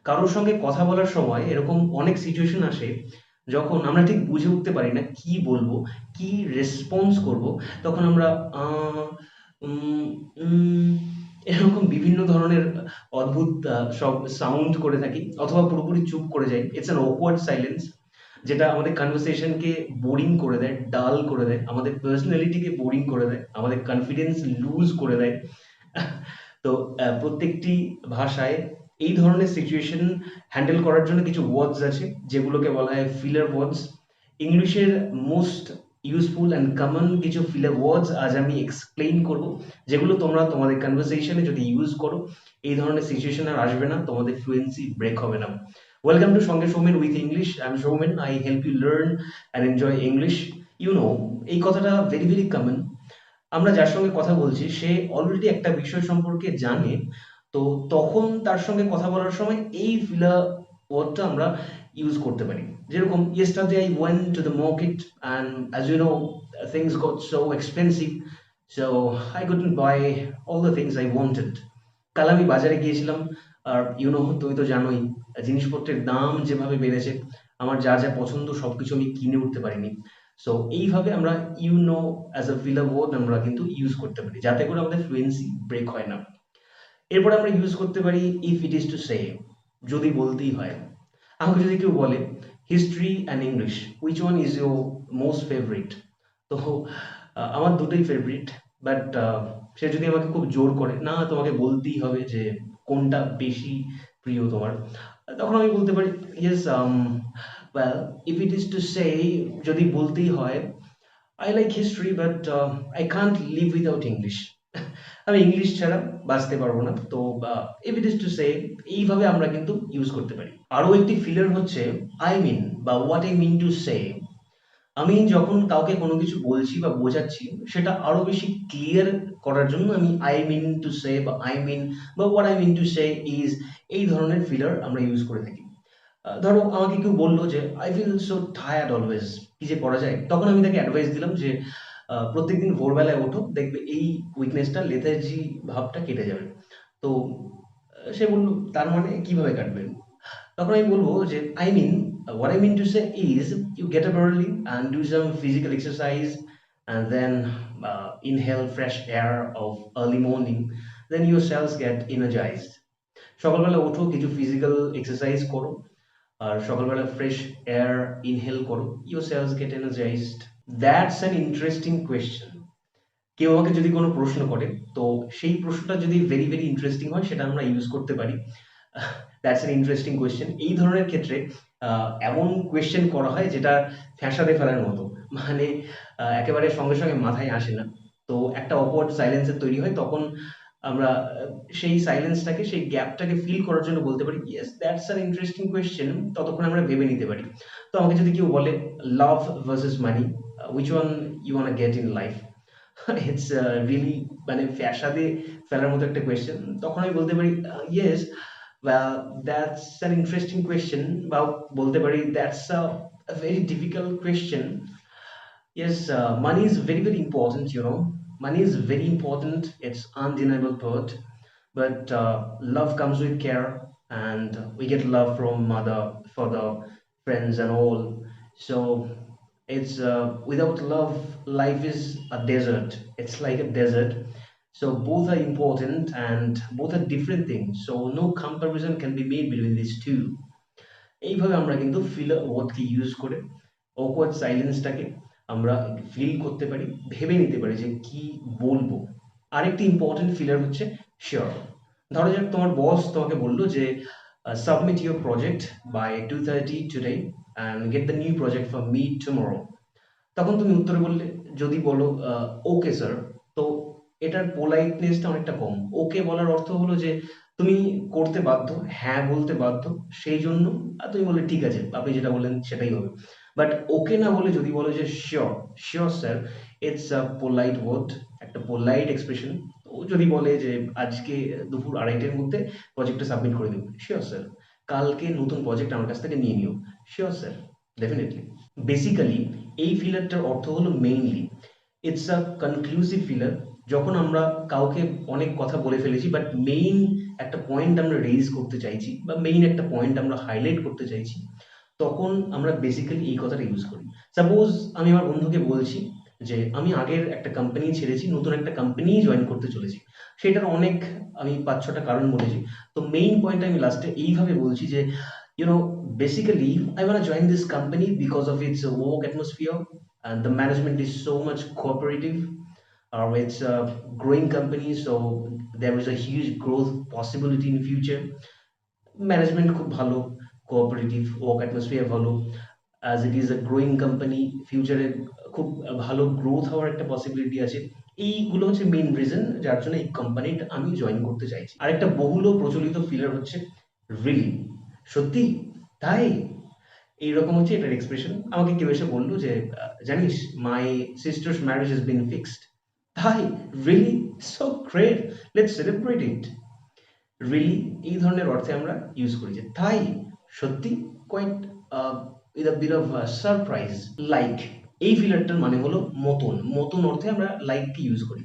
কারোর সঙ্গে কথা বলার সময় এরকম অনেক সিচুয়েশন আসে যখন আমরা ঠিক বুঝে উঠতে পারি না কি বলবো, কি রেসপন্স করব। তখন আমরা আহ, উম, উম, এরকম বিভিন্ন ধরনের অদ্ভুত সব সাউন্ড করে থাকি অথবা পুরোপুরি চুপ করে যাই। ইটস অ্যান অকওয়ার্ড সাইলেন্স যেটা আমাদের কনভারসেশনকে বোরিং করে দেয়, ডাল করে দেয়, আমাদের পার্সোনালিটিকে বোরিং করে দেয়, আমাদের কনফিডেন্স লুজ করে দেয়। তো প্রত্যেকটি ভাষায় এই ধরনের সিচুয়েশন হ্যান্ডেল করার জন্য কিছু ওয়ার্ডস আছে যেগুলোকে বলা হয় ফিলার ওয়ার্ডস। ইংলিশের মোস্ট ইউজফুল অ্যান্ড কমন কিছু ফিলার ওয়ার্ডস আজ আমি এক্সপ্লেইন করব, যেগুলো তোমরা তোমাদের কনভারসেশনে যদি ইউজ করো এই ধরনের সিচুয়েশন আর আসবে না, তোমাদের ফ্লুয়েন্সি ব্রেক হবে না। ওয়েলকাম টু সঙ্গে Soumen with English. I am Soumen, I help you learn and enjoy English. You know, এই কথাটা ভেরি ভেরি কমন। আমরা যার সঙ্গে কথা বলছি সে অলরেডি একটা বিষয় সম্পর্কে জানে, তো তখন তার সঙ্গে কথা বলার সময় এই ফিলার ওয়ার্ডটা আমরা ইউজ করতে পারি। যেরকম yesterday I went to the market and as you know things got so expensive, so I couldn't buy all the things I wanted. কাল আমি বাজারে গিয়েছিলাম, আর তুমি তো জানোই জিনিসপত্রের দাম যেভাবে বেড়েছে, আমার যা যা পছন্দ সবকিছু আমি কিনে উঠতে পারিনি। সো এইভাবে আমরা অ্যাজ আ ফিলার ওয়ার্ড আমরা কিন্তু ইউজ করতে পারি যাতে করে আমাদের ফ্লুয়েন্সি ব্রেক হয় না। এরপর আমরা ইউজ করতে পারি if it is to say, যদি বলতেই হয়। আমাকে যদি কেউ বলে history and English, which one is your most favourite, তো আমার দুটোই ফেভারিট। বাট সে যদি আমাকে খুব জোর করে না তোমাকে বলতেই হবে যে কোনটা বেশি প্রিয় তোমার, তখন আমি বলতে পারি yes, well, if it is to say, যদি বলতেই হয়, I like history, but I can't live without English. আমি ইংলিশ ছাড়া বাঁচতে পারবো না। তো if it is to say, এইভাবে আমরা কিন্তু ইউজ করতে পারি। আরো একটি ফিলার হচ্ছে আই মিন বা what I mean to say. আমি যখন কাউকে কোনো কিছু বলছি বা বোঝাচ্ছি সেটা আরো বেশি ক্লিয়ার করার জন্য আমি আই মিন টু সে বা আই মিন বা what I mean to say is, এই ধরনের ফিলার আমরা ইউজ করে থাকি। ধরো আমাকে কেউ বললো যে I feel so tired always, কি যে করা যায়, তখন আমি তাকে অ্যাডভাইস দিলাম যে প্রত্যেকদিন ভোরবেলায় ওঠো, দেখবে এই উইকনেসটা, লেথার্জি ভাবটা কেটে যাবে। তো সে বললো তার মানে কিভাবে কাটবে, তখন আমি বলবো যে I mean, what I mean to say is you get up early and do some physical exercise and then inhale fresh air of early morning, then your cells get energized. সকালবেলা ওঠো, কিছু ফিজিক্যাল এক্সারসাইজ করো, আর সকালবেলা fresh air inhale করো, your cells get energized. That's an interesting question. কেউ আমাকে যদি কোনো প্রশ্ন করে, তো সেই প্রশ্নটা যদি ভেরি ভেরি ইন্টারেস্টিং হয় সেটা আমরা ইউজ করতে পারি, দ্যাটস অ্যান ইন্টারেস্টিং কোয়েশ্চেন। এই ধরনের ক্ষেত্রে এমন কোয়েশ্চেন করা হয় যেটা ফ্যাসাদে ফেলার মতো, মানে একেবারে সঙ্গে সঙ্গে মাথায় আসে না। তো একটা অকওয়ার্ড সাইলেন্সের তৈরি হয়, তখন আমরা সেই সাইলেন্সটাকে, সেই গ্যাপটাকে ফিল করার জন্য বলতে পারি yes that's an interesting question, ততক্ষণ আমরা ভেবে নিতে পারি। তো আমাকে যদি কেউ বলে love versus money, which one you want get in life, it's really মানে ফ্যাসাদে ফেলার মতো একটা কোয়েশ্চেন, তখন আমি বলতে পারি yes, well, that's an interesting question. বা বলতে পারি that's a very difficult question. Yes, money is very, very important, you know. Money is very important, it's undeniable part. But love comes with care, and we get love from mother, father, friends, and all. So it's without love, life is a desert. It's like a desert. So both are important and both are different things. So no comparison can be made between these two. এইভাবে আমরা কিন্তু feel ওয়ার্ডকে use করে awkward সাইলেন্সটাকে আমরা feel করতে পারি, ভেবে নিতে পারি যে কি বলবো। আরেকটি ইম্পর্টেন্ট ফিলার হচ্ছে শিওর। ধরো যাক তোমার বস তোমাকে বললো যে submit your project by 2:30 today and get the new project for me tomorrow. তখন তুমি উত্তরে বললে, যদি বলো ওকে স্যার, তো এটার পোলাইটনেসটা অনেকটা কম। ওকে বলার অর্থ হলো যে তুমি করতে বাধ্য, হ্যাঁ বলতে বাধ্য, সেই জন্য তুমি বললে ঠিক আছে, আপনি যেটা বললেন সেটাই হবে। বাট ওকে না বলে যদি বলো যে sure, sure sir, it's a polite word, একটা পোলাইট এক্সপ্রেশন। ও যদি বলে যে আজকে দুপুর 2:30টার মধ্যে প্রজেক্টটা সাবমিট করে দেবো, শিওর স্যার। কালকে নতুন প্রজেক্ট আমার কাছ থেকে নিয়ে নিও, শিওর স্যার, ডেফিনেটলি। বেসিক্যালি এই ফিলারটার অর্থ হলো mainly it's a conclusive filler, যখন আমরা কাউকে অনেক কথা বলে ফেলেছি বাট মেইন একটা পয়েন্ট আমরা রেইজ করতে চাইছি বা মেইন একটা পয়েন্ট আমরা হাইলাইট করতে চাইছি, তখন আমরা বেসিক্যালি এই কথাটা ইউজ করি। সাপোজ আমি আমার বন্ধুকে বলছি যে আমি আগের একটা কোম্পানি ছেড়েছি, নতুন একটা কোম্পানি জয়েন করতে চলেছি। সেটার অনেক আমি ৫-৬টা কারণ বলেছি। তো মেইন পয়েন্ট আমি লাস্টে এইভাবে বলছি যে, you know, basically I want to join this company because of its work atmosphere, and the management is so much cooperative. It's a growing company, so there is a huge growth possibility in future. Management খুব ভালো, cooperative, work atmosphere ভালো। As it is a growing company, ফিউচারে খুব ভালো growth হওয়ার একটা possibility আছে। এইগুলো হচ্ছে মেইন রিজন যার জন্য এই কোম্পানিটা আমি জয়েন করতে চাইছি। আরেকটা বহুল প্রচলিত ফিলার হচ্ছে রিলি, সত্যি, তাই, এইরকম হচ্ছে এটার এক্সপ্রেশন। আমাকে কেউ এসে বললো যে জানিস my sister's marriage is been fixed, তাই, really, so great, let's celebrate it. Really এই ধরনের অর্থে আমরা ইউজ করি যে তাই, সত্যি, quite with a bit of surprise. Like এই ফিলারটার মানে হলো মতন, মতন অর্থে আমরা লাইককে ইউজ করি।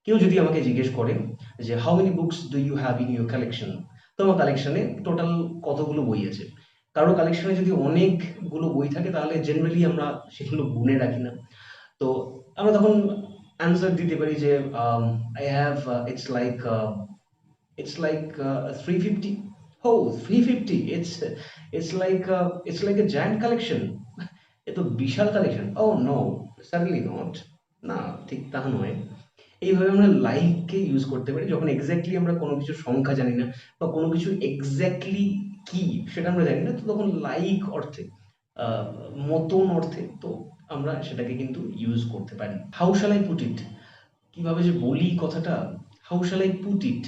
কেউ যদি আমাকে জিজ্ঞেস করে যে how many books do you have in your collection, তোমার কালেকশনে টোটাল কতগুলো বই আছে। কারো কালেকশনে যদি অনেকগুলো বই থাকে তাহলে জেনারেলি আমরা সেগুলো গুনে রাখি না। তো আমরা তখন অ্যান্সার দিতে পারি যে I have, it's like 350. Oh, 350. It's like a giant collection. এ তো বিশাল collection. Oh no, suddenly not. না, ঠিক তা নয়। এইভাবে আমরা লাইককে ইউজ করতে পারি যখন এক্স্যাক্টলি আমরা কোনো কিছুর সংখ্যা জানি না বা কোনো কিছু এক্স্যাক্টলি কি সেটা আমরা জানি না, তো তখন লাইক অর্থে, আহ, মতন অর্থে তো আমরা সেটাকে কিন্তু ইউজ করতে পারি। How shall I put it, কিভাবে যে বলি কথাটা, how shall I put it.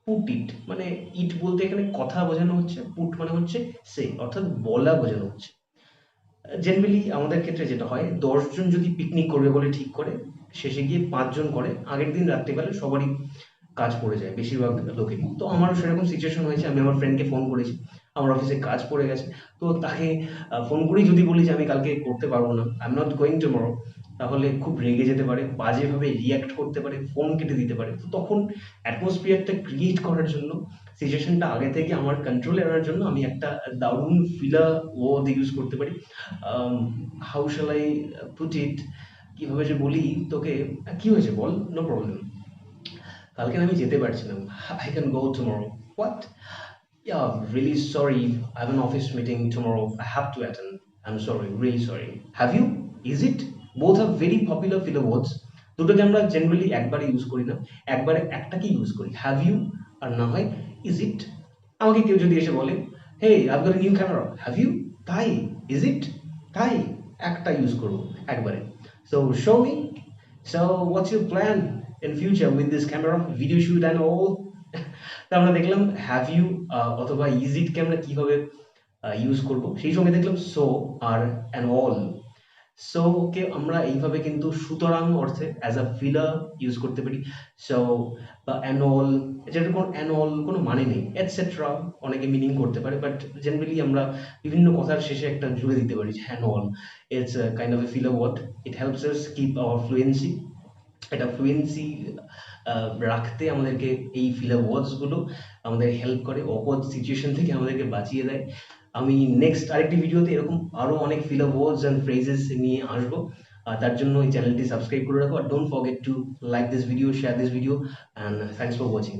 Put it মানে ইট বলতে এখানে কথা বোঝানো হচ্ছে, পুট মানে হচ্ছে সে, অর্থাৎ বলা বোঝানো হচ্ছে। জেনারেলি আমাদের ক্ষেত্রে যেটা হয়, ১০ জন যদি পিকনিক করবে বলে ঠিক করে, শেষে গিয়ে ৫ জন করে, আগের দিন রাত্রিবেলা সবারই কাজ পড়ে যায়, বেশিরভাগ লোকেরই। তো আমারও সেরকম সিচুয়েশন হয়েছে, আমি আমার ফ্রেন্ডকে ফোন করেছি, আমার অফিসে কাজ পড়ে গেছে। তো তাকে ফোন করেই যদি বলি যে আমি কালকে করতে পারবো না, I am not going tomorrow, তাহলে খুব রেগে যেতে পারে, বাজেভাবে রিঅ্যাক্ট করতে পারে, ফোন কেটে দিতে পারে। তো তখন অ্যাটমসফিয়ারটা ক্রিয়েট করার জন্য, সিচুয়েশনটা আগে থেকে আমার কন্ট্রোলে আনার জন্য আমি একটা দারুণ ফিলা ওয়ার্ড ইউজ করতে পারি। How shall I put it, কিভাবে যে বলি তোকে, কি হয়েছে বল, নো প্রবলেম, কালকে আমি যেতে পারছিলাম, I can go tomorrow. What, yeah, really sorry, I have an office meeting tomorrow, I have to attend, I'm sorry, really sorry. Have you, is it, both are very popular filler words। দুটোকে আমরা generally একবারে use করি না, একবারে একটাকে use করি, have you, আর না হয় ইজ ইট। আমাকে কেউ যদি এসে বলে hey I've got new camera, have you, তাই, ইজ ইট, তাই, একটা ইউজ করবো একবারে। So show me, so what's your plan in future with this camera, video shoot and all. তো আমরা দেখলাম হ্যাভ ইউ অথবা ইজ ইটকে আমরা কিভাবে ইউজ করব, সেই সঙ্গে দেখলাম সো আর অ্যান্ড অল। সো কে আমরা এইভাবে কিন্তু সুতরাং অর্থে অ্যাজ আ ফিলার ইউজ করতে পারি। সো বা অ্যান্ড অল, যেটা কোনো অ্যান্ড অল কোনো মানে নেই, এটসেট্রা অনেকে মিনিং করতে পারে, বাট জেনারেলি আমরা বিভিন্ন কথার শেষে একটা জুড়ে দিতে পারি and all. It's kind of a filler word, it helps us keep our fluency. এটা ফ্লুয়েন্সি রাখতে আমাদেরকে এই ফিলার ওয়ার্ডসগুলো আমাদের হেল্প করে, অকওয়ার্ড সিচুয়েশন থেকে আমাদেরকে বাঁচিয়ে দেয়। আমি নেক্সট আরেকটি ভিডিওতে এরকম আরও অনেক ফিলার ওয়ার্ডস অ্যান্ড ফ্রেজেস নিয়ে আসবো। তার জন্য এই চ্যানেলটি সাবস্ক্রাইব করে রাখো, আর don't forget to like this video, share this video, and thanks for watching.